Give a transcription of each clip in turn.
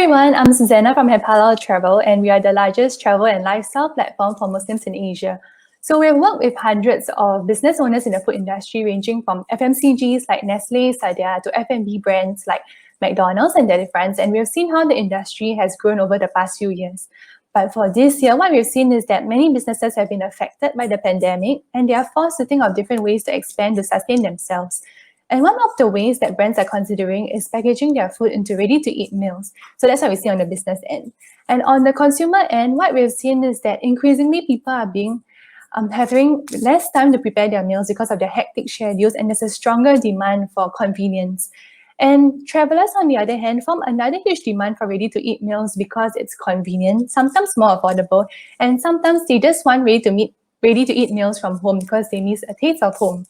everyone, I'm Susanna from Halal Travel, and we are the largest travel and lifestyle platform for Muslims in Asia. So we've worked with hundreds of business owners in the food industry, ranging from FMCGs like Nestle, Sadia, to F&B brands like McDonald's and Delifrance, and we've seen how the industry has grown over the past few years. But for this year, what we've seen is that many businesses have been affected by the pandemic, and they are forced to think of different ways to expand to sustain themselves. And one of the ways that brands are considering is packaging their food into ready-to-eat meals. So that's what we see on the business end. And on the consumer end, what we've seen is that increasingly people are having less time to prepare their meals because of their hectic schedules, and there's a stronger demand for convenience. And travelers, on the other hand, form another huge demand for ready-to-eat meals because it's convenient, sometimes more affordable, and sometimes they just want ready-to-eat meals from home because they miss a taste of home.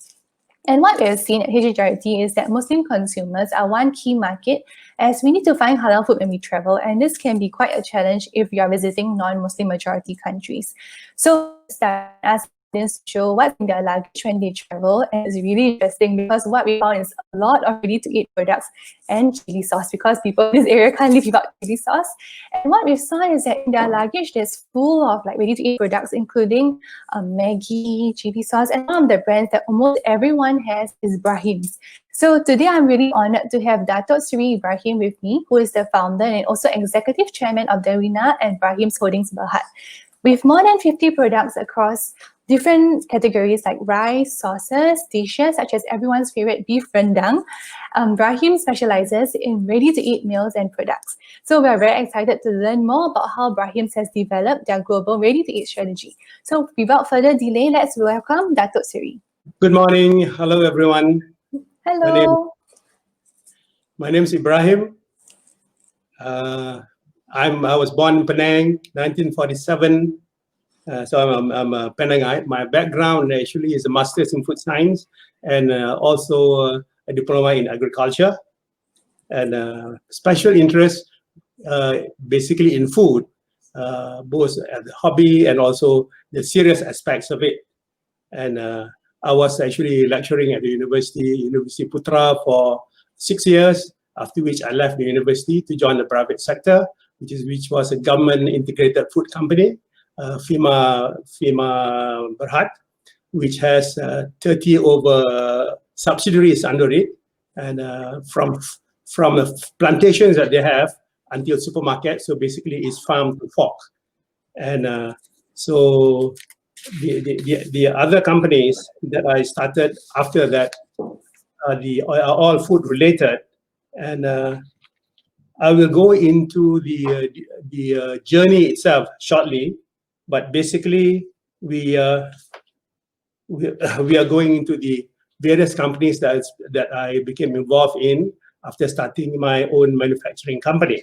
And what we have seen at HHRT is that Muslim consumers are one key market, as we need to find halal food when we travel, and this can be quite a challenge if you are visiting non-Muslim majority countries. So as to show what's in their luggage when they travel, and it's really interesting because what we found is a lot of ready-to-eat products and chili sauce, because people in this area can't live without chili sauce. And what we saw is that in their luggage there's full of ready-to-eat products, including Maggi, chili sauce, and one of the brands that almost everyone has is Ibrahims. So today I'm really honored to have Dato Sri Ibrahim with me, who is the founder and also executive chairman of the Rina and Ibrahims Holdings Berhad. With more than 50 products across different categories like rice, sauces, dishes such as everyone's favorite beef rendang, Ibrahim specializes in ready-to-eat meals and products. So we're very excited to learn more about how Ibrahim has developed their global ready-to-eat strategy. So without further delay, let's welcome Dato Sri. Good morning. Hello, everyone. Hello. My name is Ibrahim. I was born in Penang, 1947. So I'm a Penangite. My background actually is a master's in food science and also a diploma in agriculture, and special interest basically in food, both as a hobby and also the serious aspects of it. And I was actually lecturing at the University Putra for 6 years, after which I left the university to join the private sector, which was a government integrated food company, FIMA Berhad, which has 30 over subsidiaries under it, and from the plantations that they have until supermarkets. So basically, it's farm to fork. And so the other companies that I started after that are all food related, and I will go into the journey itself shortly. But basically, we are going into the various companies that I became involved in after starting my own manufacturing company.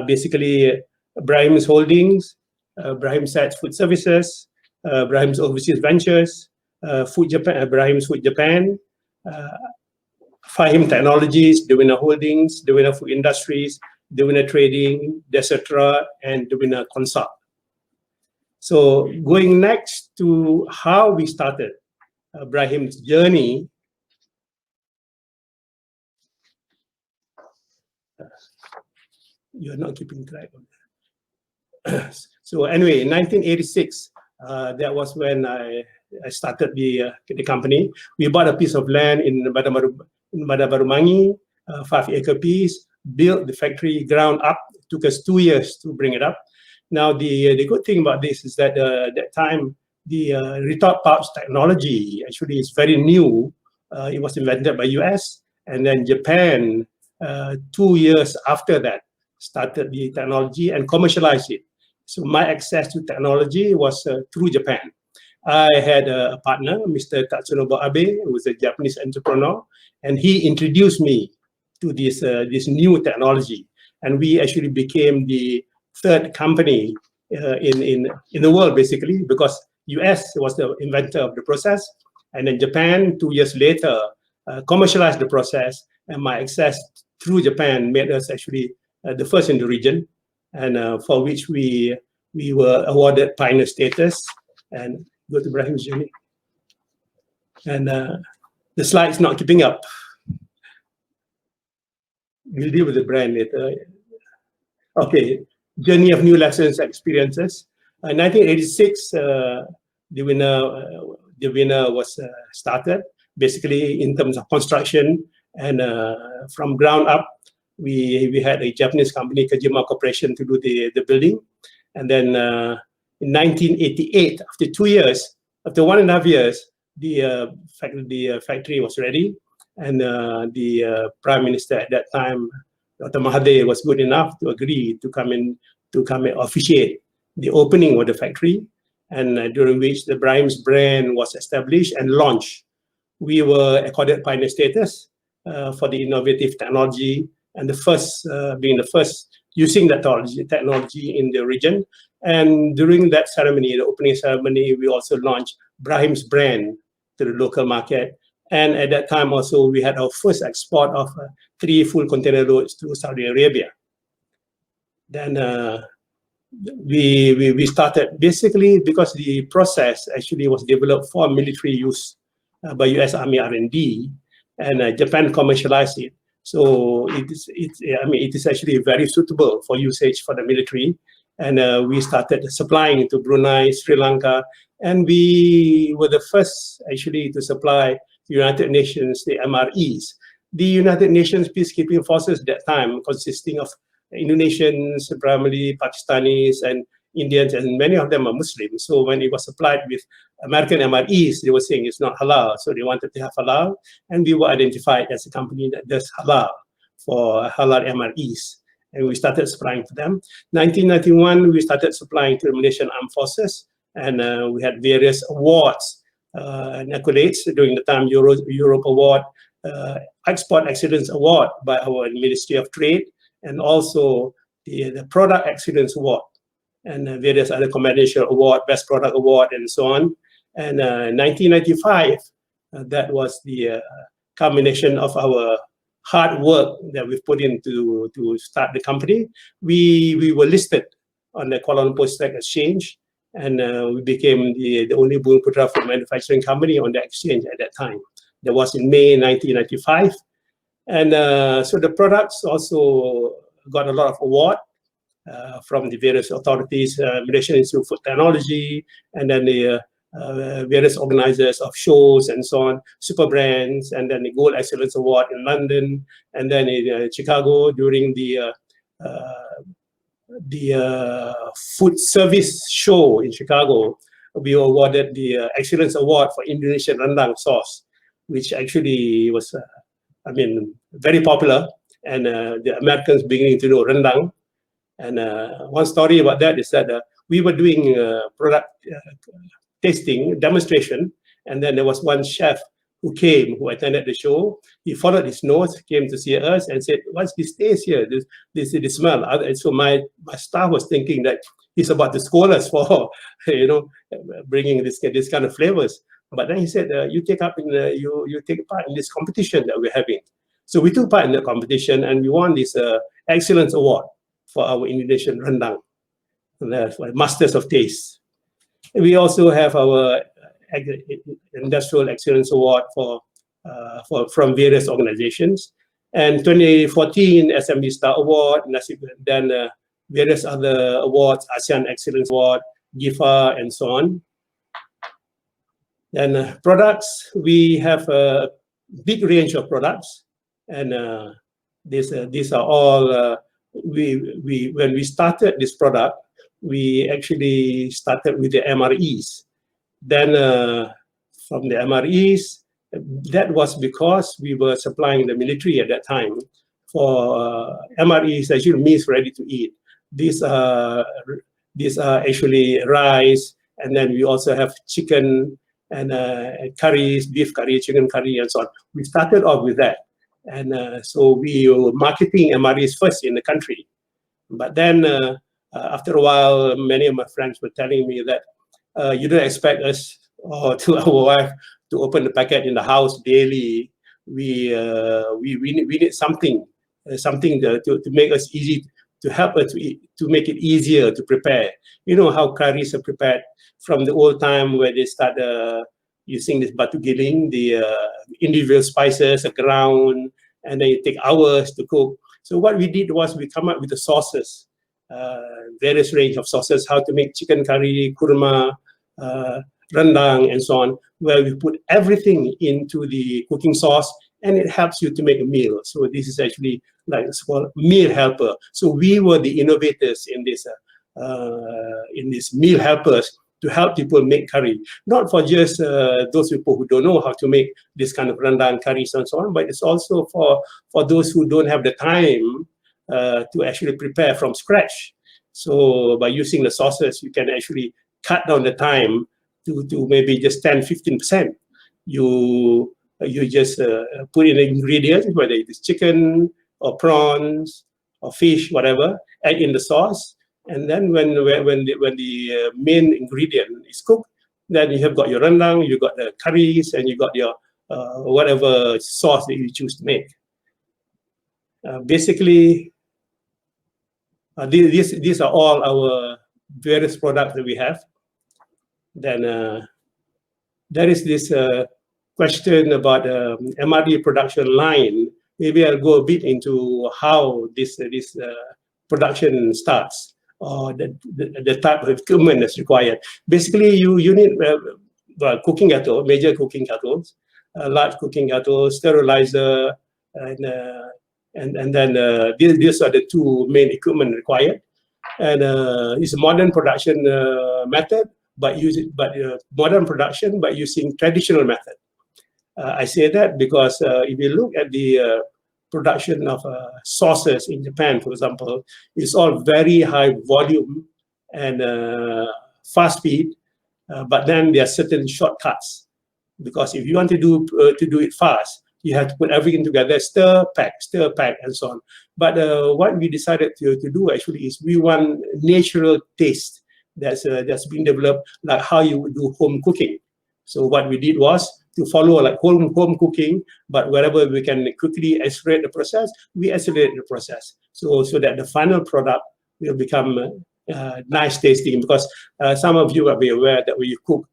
Basically, Ibrahims Holdings, Ibrahims Food Services, Ibrahims Overseas Ventures, Ibrahims Food Japan, Fahim Technologies, Dewina Holdings, Dewina Food Industries, Dewina Trading, etc., and Dewina Consult. So going next to how we started Ibrahim's journey. You're not keeping track of that. So anyway, in 1986, that was when I started the company. We bought a piece of land in Badabarumangi, 5-acre piece, built the factory ground up. It took us 2 years to bring it up. Now, the good thing about this is that at that time, the retort pouch technology actually is very new. It was invented by US, and then Japan, 2 years after that, started the technology and commercialized it. So my access to technology was through Japan. I had a partner, Mr. Tatsunobu Abe, who was a Japanese entrepreneur, and he introduced me to this new technology. And we actually became the third company in the world, basically, because US was the inventor of the process, and then Japan 2 years later commercialized the process, and my access through Japan made us actually the first in the region, and for which we were awarded pioneer status. And go to Ibrahims Journey, and the slide's not keeping up. We'll deal with the brand later. Okay, journey of new lessons, experiences. In 1986, the winner was started. Basically, in terms of construction and from ground up, we had a Japanese company, Kajima Corporation, to do the building. And then in 1988, after 2 years, after 1.5 years, the factory was ready, and the Prime Minister at that time, Dr. Mahathir, was good enough to agree to come and officiate the opening of the factory, and during which the Ibrahims brand was established and launched. We were accorded pioneer status for the innovative technology, and being the first using that technology in the region. And during that ceremony, the opening ceremony, we also launched Ibrahims brand to the local market. And at that time also, we had our first export of 3 full container loads to Saudi Arabia. Then we started basically because the process actually was developed for military use by US Army R&D, and Japan commercialized it. So it is actually very suitable for usage for the military. And we started supplying to Brunei, Sri Lanka, and we were the first actually to supply the United Nations, the MREs. The United Nations peacekeeping forces at that time, consisting of Indonesians, primarily Pakistanis, and Indians, and many of them are Muslims. So when it was supplied with American MREs, they were saying it's not halal. So they wanted to have halal, and we were identified as a company that does halal for halal MREs. And we started supplying to them. 1991, we started supplying to the Malaysian Armed Forces, and we had various awards and accolades during the time, Europe Award, Export Excellence Award by our Ministry of Trade, and also the Product Excellence Award, and various other commendation award, Best Product Award, and so on. And 1995, that was the culmination of our hard work that we've put into to start the company. We were listed on the Kuala Lumpur Stock Exchange, and we became the only Bumiputera food manufacturing company on the exchange at that time. That was in May 1995. And so the products also got a lot of award from the various authorities, Malaysian Institute of Food Technology, and then the various organizers of shows and so on, super brands, and then the Gold Excellence Award in London, and then in Chicago during the food service show in Chicago, we were awarded the Excellence Award for Indonesian rendang sauce, which actually was, very popular, and the Americans beginning to know rendang. And one story about that is that we were doing product tasting demonstration, and then there was one chef who attended the show. He followed his nose, came to see us, and said, "What's this taste here? This is the smell." And so my staff was thinking that he's about to scold us for, bringing this kind of flavors. But then he said, "You take part in this competition that we're having." So we took part in the competition, and we won this Excellence Award for our Indonesian rendang, for Masters of Taste. We also have our Industrial Excellence Award from various organizations, and 2014 SME Star Award, then various other awards, ASEAN Excellence Award, GIFA, and so on. And products, we have a big range of products, and these are all. When we started this product, we actually started with the MREs. Then from the MREs, that was because we were supplying the military at that time. For MREs, actually means ready to eat. These are actually rice, and then we also have chicken and curries, beef curry, chicken curry, and so on. We started off with that. And so we were marketing MREs first in the country. But then after a while, many of my friends were telling me that you don't expect us or to our wife to open the packet in the house daily. We need something to make us easy, to help us to make it easier to prepare. You know how curries are prepared from the old time where they start using this batu giling, the individual spices are ground, and then it take hours to cook. So what we did was we come up with the sauces various range of sauces, how to make chicken curry, kurma, rendang, and so on, where we put everything into the cooking sauce, and it helps you to make a meal. So this is actually like it's called meal helper. So we were the innovators in this meal helpers to help people make curry, not for just those people who don't know how to make this kind of rendang curries and so on, but it's also for those who don't have the time to actually prepare from scratch. So by using the sauces, you can actually cut down the time to maybe just 10-15%. You just put in the ingredients, whether it is chicken or prawns or fish, whatever, add in the sauce, and then when the main ingredient is cooked, then you have got your rendang, you got the curries, and you got your whatever sauce that you choose to make. Basically, these are all our various products that we have. Then there is this question about MRD production line. Maybe I'll go a bit into how this production starts, or the type of equipment that's required. Basically, you need cooking kettle, major cooking kettles, large cooking kettle, sterilizer, and then these are the two main equipment required. And it's a modern production method, but modern production by using traditional method. I say that because if you look at the production of sauces in Japan, for example, it's all very high volume and fast speed, but then there are certain shortcuts. Because if you want to do it fast, you have to put everything together, stir, pack, and so on. But what we decided to do actually is we want natural taste that's been developed, like how you would do home cooking. So what we did was to follow like home cooking, but wherever we can quickly accelerate the process, we accelerate the process. So that the final product will become nice tasting. Because some of you will be aware that when you cook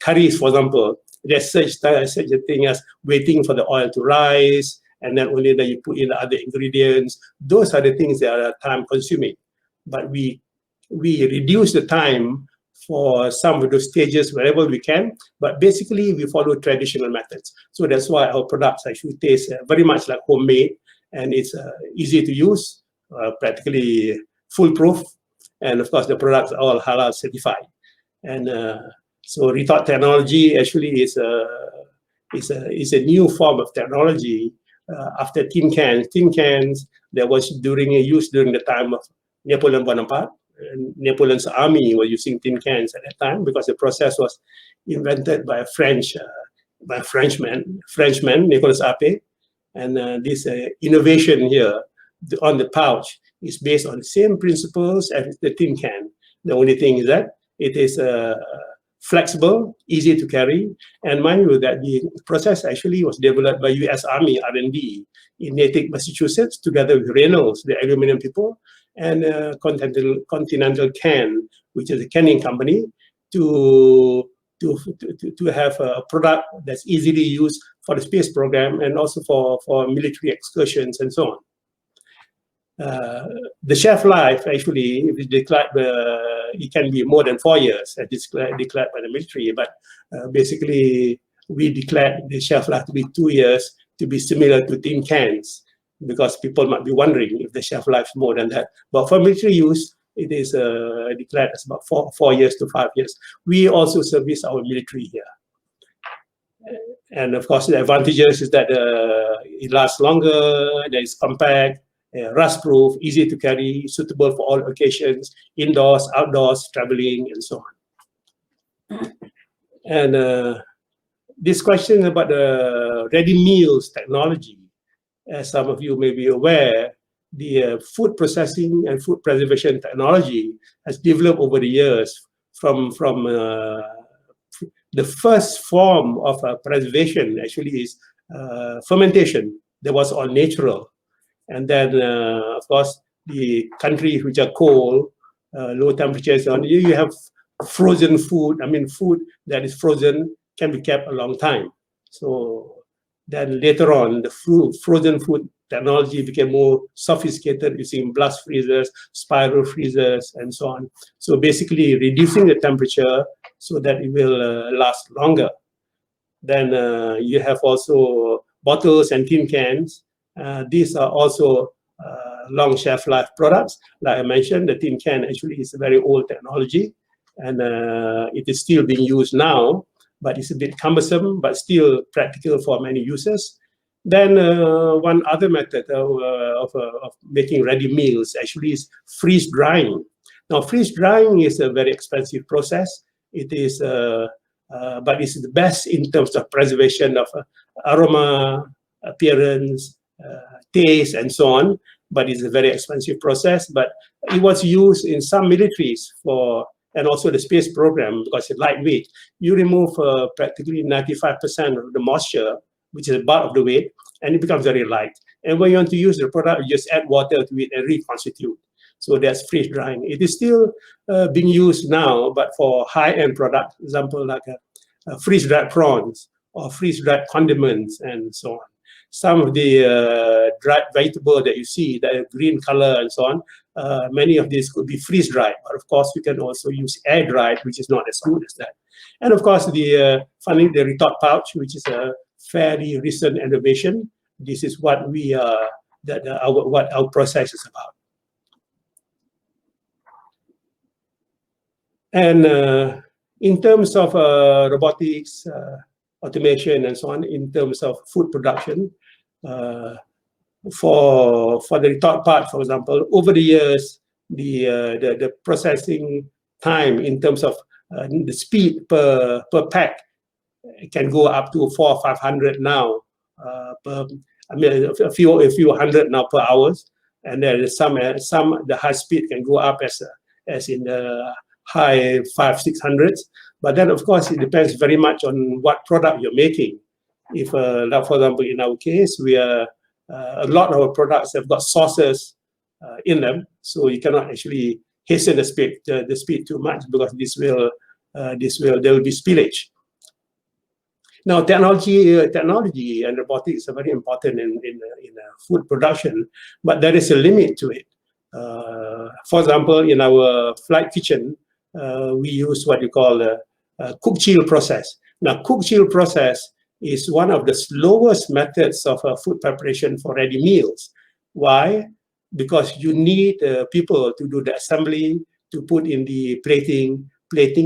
curries, for example, there's such a thing as waiting for the oil to rise, and then only then you put in the other ingredients. Those are the things that are time consuming. But we reduce the time for some of those stages wherever we can, but basically we follow traditional methods. So that's why our products actually taste very much like homemade, and it's easy to use, practically foolproof, and of course the products are all halal certified. And so rethought technology actually is a new form of technology after tin cans. Tin cans that was used during the time of Napoleon Bonaparte. Napoleon's army were using tin cans at that time because the process was invented by a Frenchman, Nicolas Appé. And this innovation here on the pouch is based on the same principles as the tin can. The only thing is that it is flexible, easy to carry, and mind you that the process actually was developed by U.S. Army R&D in Natick, Massachusetts, together with Reynolds, the aluminum people, and Continental Can, which is a canning company, to have a product that's easily used for the space program and also for military excursions and so on. The shelf life actually, if it's declared, it can be more than 4 years, as declared by the military. But basically, we declared the shelf life to be 2 years, to be similar to tin cans, because people might be wondering if the shelf life is more than that. But for military use, it is declared as about 4 years to 5 years. We also service our military here. And of course, the advantages is that it lasts longer, that it's compact, rust-proof, easy to carry, suitable for all occasions, indoors, outdoors, traveling, and so on. And this question about the ready meals technology, as some of you may be aware, the food processing and food preservation technology has developed over the years from the first form of preservation actually is fermentation. That was all natural. And then, of course, the countries which are cold, low temperatures, you have frozen food. I mean, food that is frozen can be kept a long time. So then later on, the frozen food technology became more sophisticated using blast freezers, spiral freezers, and so on. So basically reducing the temperature so that it will last longer. Then you have also bottles and tin cans. These are also long shelf life products. Like I mentioned, the tin can actually is a very old technology, and it is still being used now, but it's a bit cumbersome, but still practical for many users. Then one other method of making ready meals actually is freeze drying. Now, freeze drying is a very expensive process. It is, but it's the best in terms of preservation of aroma, appearance, taste, and so on. But it's a very expensive process. But it was used in some militaries for, and also the space program, because it's lightweight. You remove practically 95% of the moisture, which is a part of the weight, and it becomes very light. And when you want to use the product, you just add water to it and reconstitute. So that's freeze drying. It is still being used now, but for high-end products, example like freeze-dried prawns or freeze-dried condiments and so on. Some of the dried vegetable that you see, that green color and so on, many of these could be freeze-dried. But of course, we can also use air-dried, which is not as good as that. And of course, finally, the retort pouch, which is a fairly recent innovation. This is what we what our process is about. And in terms of robotics, automation, and so on, in terms of food production, for the retort part, for example, over the years, the processing time in terms of the speed per pack can go up to 400 or 500 now. A few hundred now per hours, and there is some the high speed can go up as in the high 500-600s. But then, of course, it depends very much on what product you're making. If, like for example, in our case, we are a lot of our products have got sauces in them, so you cannot actually hasten the speed too much, because there will be spillage. Now, technology and robotics are very important in food production, but there is a limit to it. For example, in our flight kitchen, we use what you call a cook chill process. Now, cook chill process is one of the slowest methods of food preparation for ready meals. Why? Because you need people to do the assembly, to put in the plating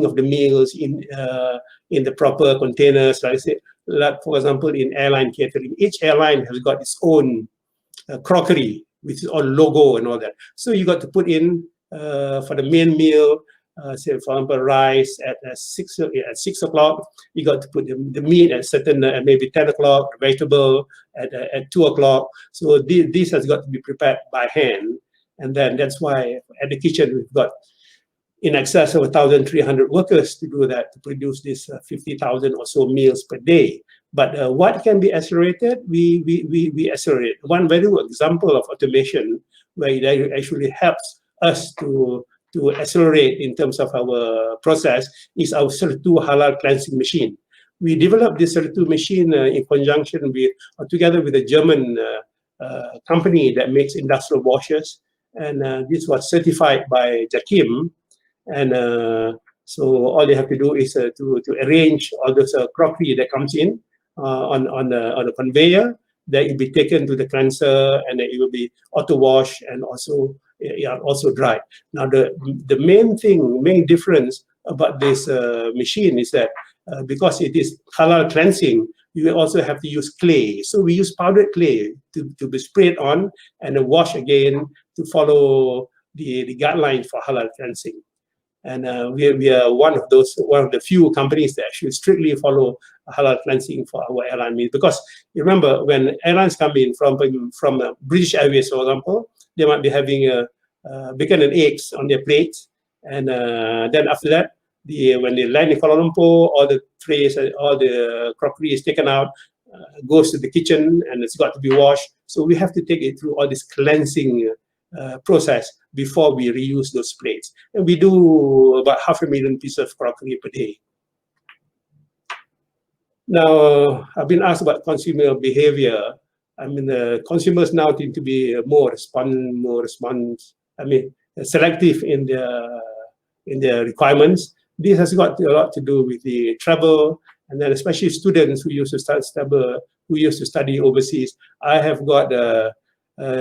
of the meals in the proper containers. Like I said, like for example, in airline catering, each airline has got its own crockery with its own logo and all that. So you got to put in for the main meal, say for example, rice at 6 o'clock. You got to put the meat at certain maybe 10 o'clock, vegetable at 2 o'clock. So this has got to be prepared by hand, and then that's why at the kitchen we've got in excess of 1,300 workers to do that, to produce this 50,000 or so meals per day. But what can be accelerated, we accelerate. One very good example of automation where it actually helps us to accelerate in terms of our process is our 32 Halal cleansing machine. We developed this 32 machine in conjunction with, together with a German company that makes industrial washers. And this was certified by Jakim. And so all they have to do is to arrange all those crockery that comes in on the conveyor. That it will be taken to the cleanser, and it will be auto wash and also dry. Now the main difference about this machine is that because it is halal cleansing, you also have to use clay. So we use powdered clay to be sprayed on and then wash again to follow the guidelines for halal cleansing. And we are one of the few companies that actually strictly follow halal cleansing for our airline meals. Because you remember, when airlines come in from British Airways, for example, they might be having bacon and eggs on their plates, and then after that, when they land in Kuala Lumpur, all the trays, all the crockery is taken out, goes to the kitchen, and it's got to be washed. So we have to take it through all this cleansing process before we reuse those plates. And we do about 500,000 pieces of crockery per day. Now, I've been asked about consumer behavior. I mean, the consumers now tend to be selective in their requirements. This has got a lot to do with the travel, and then especially students who used to study overseas. I have got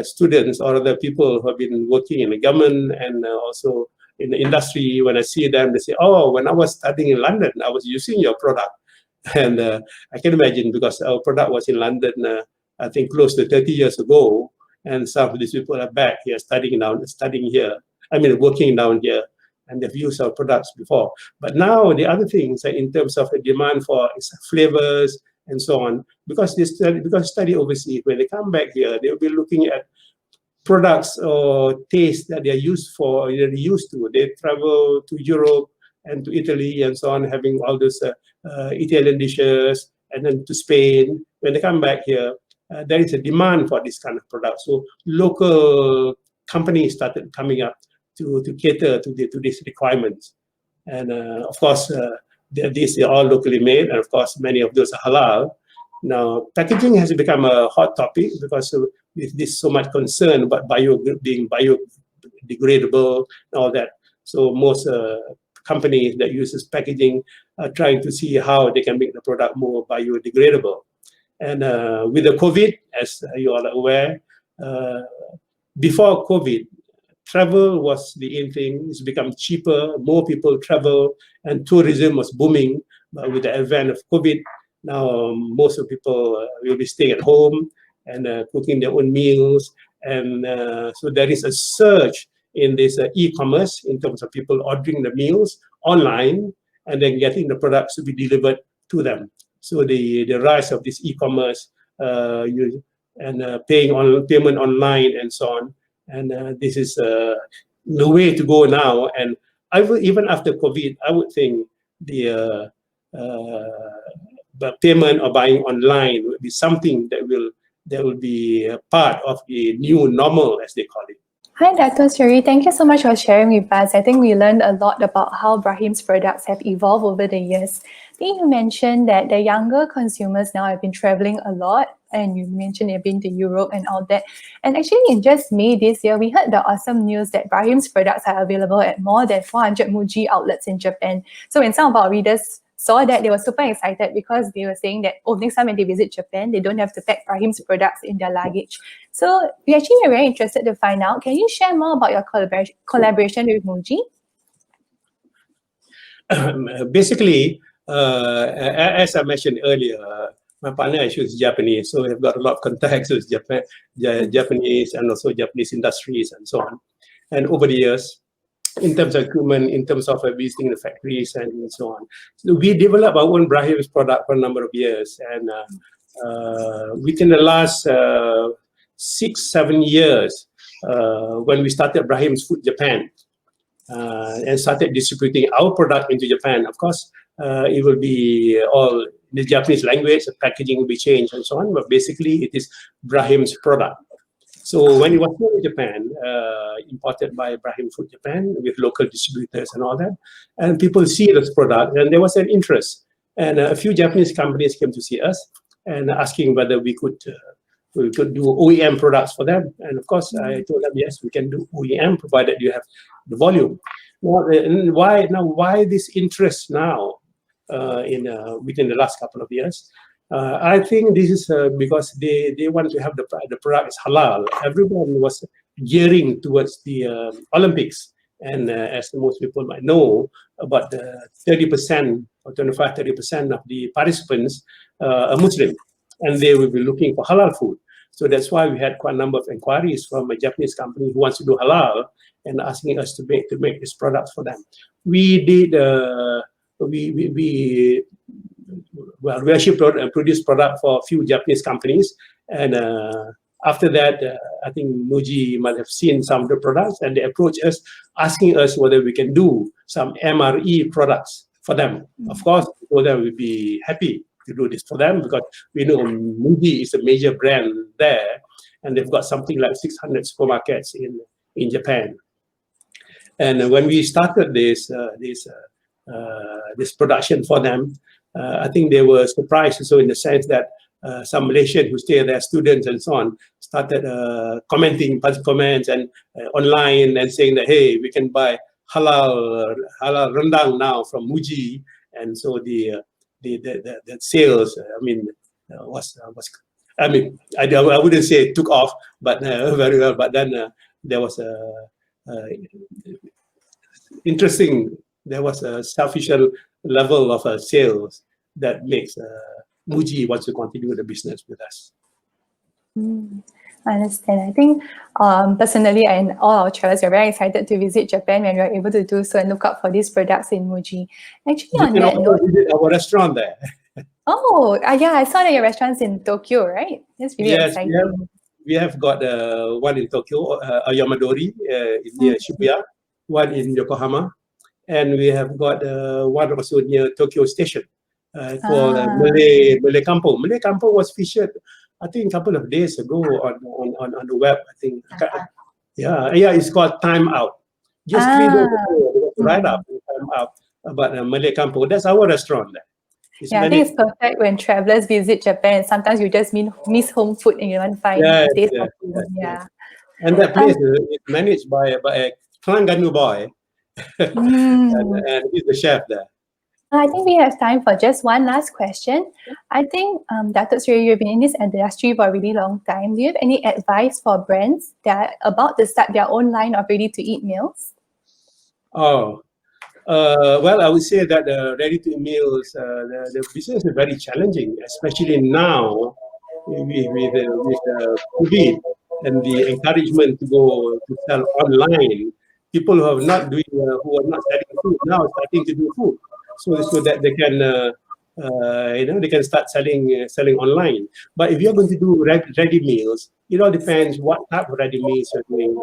students or other people who have been working in the government and also in the industry. When I see them, they say, "Oh, when I was studying in London, I was using your product." And I can imagine, because our product was in London, I think close to 30 years ago, and some of these people are back here working down here, and they've used our products before. But now the other things, in terms of the demand for flavors and so on, because they study overseas, when they come back here, they'll be looking at products or tastes that they're used to. They travel to Europe and to Italy and so on, having all those Italian dishes, and then to Spain. When they come back here, there is a demand for this kind of product. So local companies started coming up to cater to these requirements. And of course, these are all locally made, and of course, many of those are halal. Now, packaging has become a hot topic because with this so much concern about being biodegradable and all that. So most companies that uses packaging are trying to see how they can make the product more biodegradable. And with the COVID, as you all are aware, before COVID, travel was the in thing. It's become cheaper, more people travel, and tourism was booming. But with the advent of COVID, now most of people will be staying at home and cooking their own meals. And so there is a surge in this e-commerce in terms of people ordering the meals online and then getting the products to be delivered to them. So the rise of this e-commerce and payment online and so on. And this is the way to go now. And even after COVID, I would think the payment or buying online will be something that will be a part of the new normal, as they call it. Hi, Dr. Suri. Thank you so much for sharing with us. I think we learned a lot about how Ibrahims products have evolved over the years. I think you mentioned that the younger consumers now have been traveling a lot, and you mentioned they've been to Europe and all that. And actually, in just May this year, we heard the awesome news that Ibrahims products are available at more than 400 Moji outlets in Japan. So when some of our readers saw that, they were super excited because they were saying that, oh, next time when they visit Japan, they don't have to pack Ibrahims products in their luggage. So we actually are very interested to find out, can you share more about your collaboration with Moji? Basically, as I mentioned earlier, my partner actually is Japanese, so we've got a lot of contacts with Japanese and also Japanese industries and so on. And over the years, in terms of equipment, in terms of visiting the factories and so on. So we developed our own Ibrahims product for a number of years. And within the last 6-7 years, when we started Ibrahims Food Japan and started distributing our product into Japan, of course, it will be all in the Japanese language, the packaging will be changed and so on, but basically it is Ibrahims product. So when it was here in Japan, imported by Ibrahims Food Japan with local distributors and all that, and people see this product, and there was an interest. And a few Japanese companies came to see us and asking whether we could do OEM products for them. And of course, I told them, yes, we can do OEM, provided you have the volume. Why this interest now within the last couple of years? I think this is because they want to have the product is halal. Everyone was gearing towards the Olympics. And as most people might know, about 30% or 25-30% of the participants are Muslim, and they will be looking for halal food. So that's why we had quite a number of inquiries from a Japanese company who wants to do halal and asking us to make this product for them. We did we actually produced product for a few Japanese companies, and after that, I think Moji might have seen some of the products, and they approached us asking us whether we can do some MRE products for them. Of course, whether we'd be happy to do this for them because we know Moji is a major brand there, and they've got something like 600 supermarkets in Japan. And when we started this production for them, I think they were surprised. So in the sense that some Malaysian who stay there, students and so on, started commenting, passing comments and online and saying that, hey, we can buy halal rendang now from Moji. And so the sales, I wouldn't say it took off, but very well. But then there was interesting. There was a sufficient level of sales that makes Moji wants to continue the business with us. I understand. I think personally and all our travelers are very excited to visit Japan when we are able to do so and look out for these products in Moji. Actually, You on can that also note, visit our restaurant there. oh, yeah, I saw that your restaurant's in Tokyo, right? That's really Yes, exciting. we have got one in Tokyo, Ayamadori, near Shibuya, one in Yokohama, and we have got one also near Tokyo Station called Malay Kampung. Malay Kampung was featured, I think, a couple of days ago on the web. I think, yeah, it's called Time Out. Just 3 days ago, right up Time Out about Malay Kampung. That's our restaurant there. I think it's perfect when travelers visit Japan. Sometimes you just miss home food and you want to find taste of food. Yeah. And that place is managed by a Terengganu boy, and he's the chef there. I think we have time for just one last question. I think, Datuk Sri, you've been in this industry for a really long time. Do you have any advice for brands that are about to start their own line of ready-to-eat meals? Well, I would say that the ready-to-eat meals, the business is very challenging, especially now with COVID and the encouragement to go to sell online. People who are not selling food now are starting to do food, so that they can they can start selling online. But if you're going to do ready meals, it all depends what type of ready meals you're doing.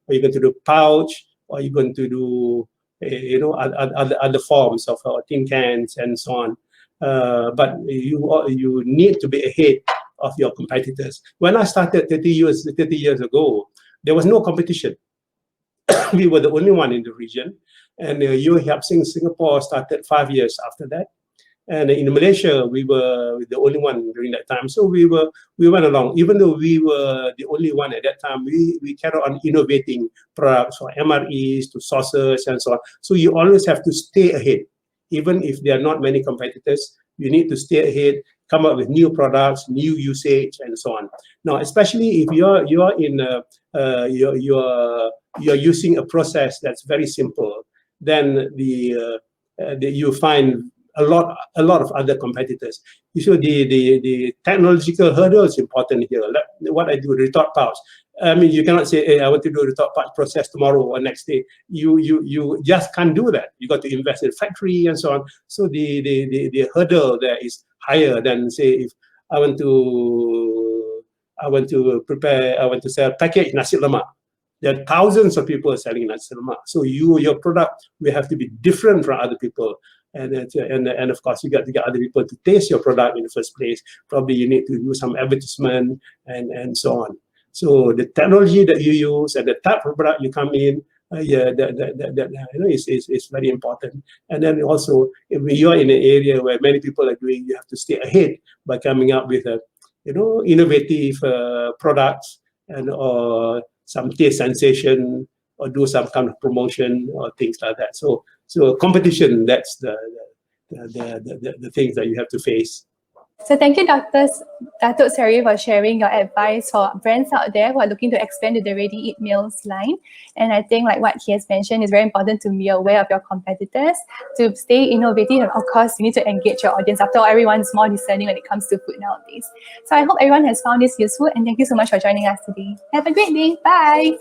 Are you going to do pouch? Or are you going to do other forms of tin cans and so on? But you need to be ahead of your competitors. When I started 30 years ago, there was no competition. We were the only one in the region, and Singapore started 5 years after that. And in Malaysia, we were the only one during that time. So we went along. Even though we were the only one at that time, we carried on innovating products for MREs to sauces and so on. So you always have to stay ahead. Even if there are not many competitors, you need to stay ahead, come up with new products, new usage, and so on. Now, especially if you're using a process that's very simple, then you find a lot of other competitors. So the technological hurdle is important here. Like what I do, retort pouch. I mean, you cannot say, hey, I want to do a retort pouch process tomorrow or next day. You just can't do that. You got to invest in factory and so on. So the hurdle there is higher than, say, if I want to sell packaged nasi lemak. There are thousands of people selling nasi lemak. So your product will have to be different from other people. And of course, you got to get other people to taste your product in the first place. Probably you need to do some advertisement and so on. So the technology that you use and the type of product you come in, is very important. And then also, if you're in an area where many people are doing, you have to stay ahead by coming up with innovative products or some taste sensation, or do some kind of promotion or things like that. So competition, that's the things that you have to face. So thank you, Datuk Seri, for sharing your advice for brands out there who are looking to expand to the ready-eat meals line. And I think, like what he has mentioned, it's very important to be aware of your competitors, to stay innovative, and of course, you need to engage your audience. After all, everyone's more discerning when it comes to food nowadays. So I hope everyone has found this useful, and thank you so much for joining us today. Have a great day. Bye.